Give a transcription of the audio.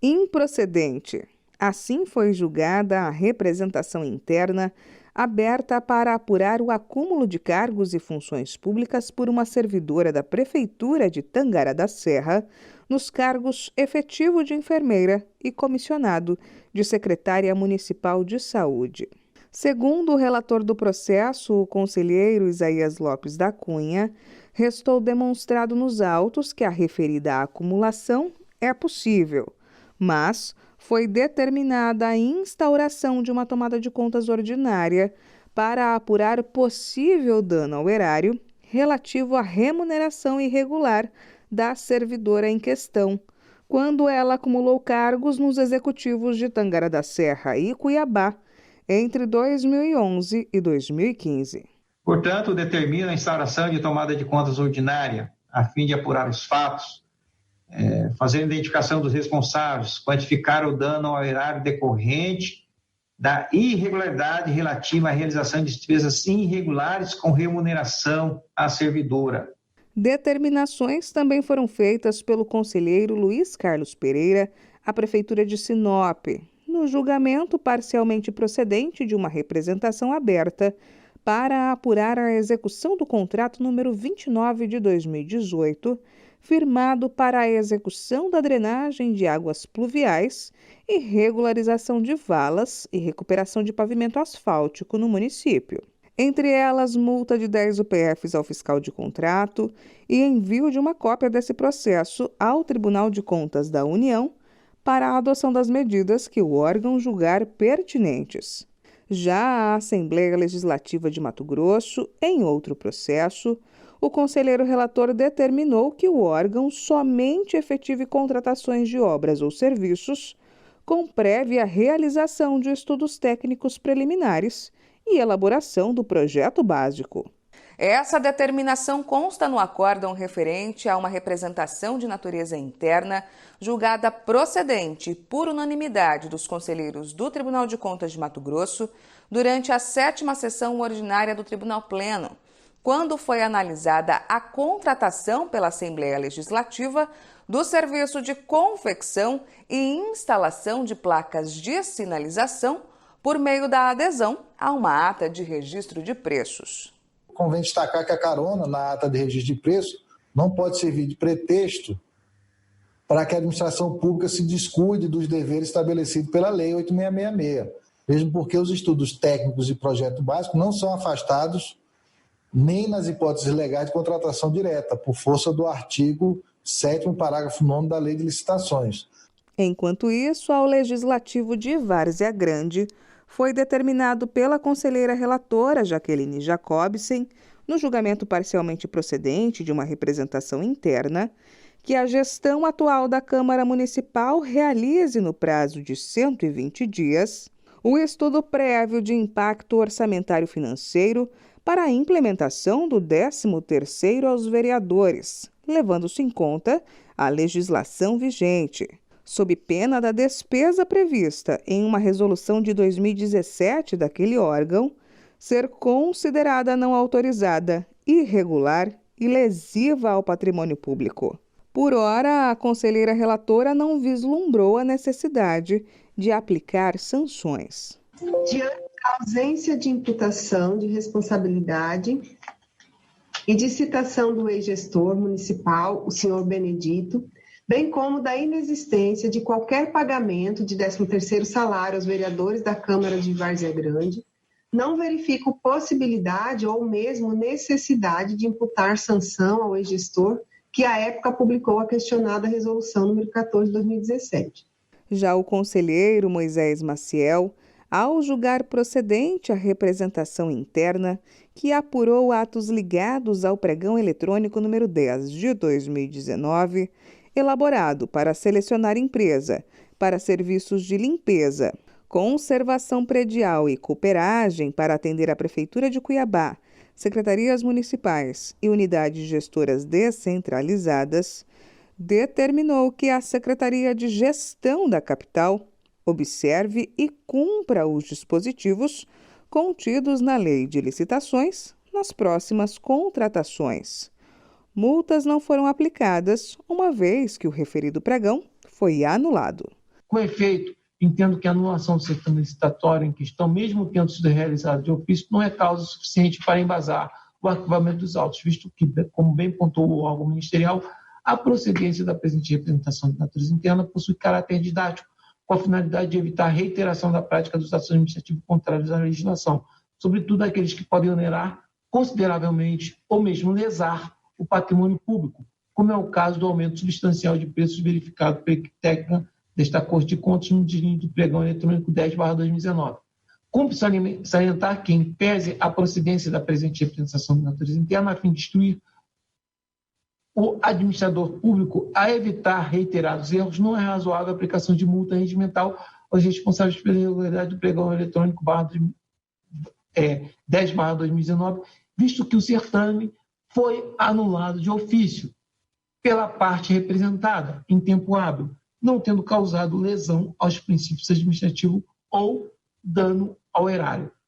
improcedente. Assim foi julgada a representação interna aberta para apurar o acúmulo de cargos e funções públicas por uma servidora da Prefeitura de Tangará da Serra nos cargos efetivo de enfermeira e comissionado de secretária municipal de saúde. Segundo o relator do processo, o conselheiro Isaías Lopes da Cunha, restou demonstrado nos autos que a referida acumulação é possível, mas foi determinada a instauração de uma tomada de contas ordinária para apurar possível dano ao erário relativo à remuneração irregular da servidora em questão, quando ela acumulou cargos nos executivos de Tangará da Serra e Cuiabá entre 2011 e 2015. Portanto, determina a instauração de tomada de contas ordinária, a fim de apurar os fatos, fazer a identificação dos responsáveis, quantificar o dano ao erário decorrente da irregularidade relativa à realização de despesas irregulares com remuneração à servidora. Determinações também foram feitas pelo conselheiro Luiz Carlos Pereira à Prefeitura de Sinop, no julgamento parcialmente procedente de uma representação aberta para apurar a execução do contrato número 29 de 2018, firmado para a execução da drenagem de águas pluviais e regularização de valas e recuperação de pavimento asfáltico no município. Entre elas, multa de 10 UPFs ao fiscal de contrato e envio de uma cópia desse processo ao Tribunal de Contas da União para a adoção das medidas que o órgão julgar pertinentes. Já a Assembleia Legislativa de Mato Grosso, em outro processo, o conselheiro relator determinou que o órgão somente efetive contratações de obras ou serviços com prévia realização de estudos técnicos preliminares e elaboração do projeto básico. Essa determinação consta no acórdão referente a uma representação de natureza interna julgada procedente por unanimidade dos conselheiros do Tribunal de Contas de Mato Grosso durante a 7ª sessão ordinária do Tribunal Pleno, quando foi analisada a contratação pela Assembleia Legislativa do serviço de confecção e instalação de placas de sinalização por meio da adesão a uma ata de registro de preços. Convém destacar que a carona na ata de registro de preço não pode servir de pretexto para que a administração pública se descuide dos deveres estabelecidos pela Lei 8666, mesmo porque os estudos técnicos e projeto básico não são afastados nem nas hipóteses legais de contratação direta, por força do artigo 7º, parágrafo 9º da Lei de Licitações. Enquanto isso, ao Legislativo de Várzea Grande foi determinado pela conselheira relatora Jaqueline Jacobsen, no julgamento parcialmente procedente de uma representação interna, que a gestão atual da Câmara Municipal realize no prazo de 120 dias o estudo prévio de impacto orçamentário financeiro para a implementação do 13º aos vereadores, levando-se em conta a legislação vigente, sob pena da despesa prevista em uma resolução de 2017 daquele órgão ser considerada não autorizada, irregular e lesiva ao patrimônio público. Por ora, a conselheira relatora não vislumbrou a necessidade de aplicar sanções. Diante da ausência de imputação de responsabilidade e de citação do ex-gestor municipal, o senhor Benedito, bem como da inexistência de qualquer pagamento de 13º salário aos vereadores da Câmara de Várzea Grande, não verifico possibilidade ou mesmo necessidade de imputar sanção ao ex-gestor que à época publicou a questionada resolução número 14 de 2017. Já o conselheiro Moisés Maciel, ao julgar procedente a representação interna que apurou atos ligados ao pregão eletrônico número 10 de 2019, elaborado para selecionar empresa para serviços de limpeza, conservação predial e cooperagem para atender a Prefeitura de Cuiabá, secretarias municipais e unidades gestoras descentralizadas, determinou que a Secretaria de Gestão da Capital observe e cumpra os dispositivos contidos na Lei de Licitações nas próximas contratações. Multas não foram aplicadas, uma vez que o referido pregão foi anulado. Com efeito, entendo que a anulação do certame licitatório em questão, mesmo tendo sido realizado de ofício, não é causa suficiente para embasar o arquivamento dos autos, visto que, como bem pontuou o órgão ministerial, a procedência da presente representação de natureza interna possui caráter didático, com a finalidade de evitar a reiteração da prática dos atos administrativos contrários à legislação, sobretudo aqueles que podem onerar consideravelmente ou mesmo lesar o patrimônio público, como é o caso do aumento substancial de preços verificado pela equipe técnica desta Corte de Contas no deslize do pregão eletrônico 10/2019. Cumpre salientar que, em pese a procedência da presente representação de natureza interna, a fim de instruir o administrador público a evitar reiterados erros, não é razoável a aplicação de multa regimental aos responsáveis pela irregularidade do pregão eletrônico 10/2019, visto que o certame foi anulado de ofício pela parte representada em tempo hábil, não tendo causado lesão aos princípios administrativos ou dano ao erário.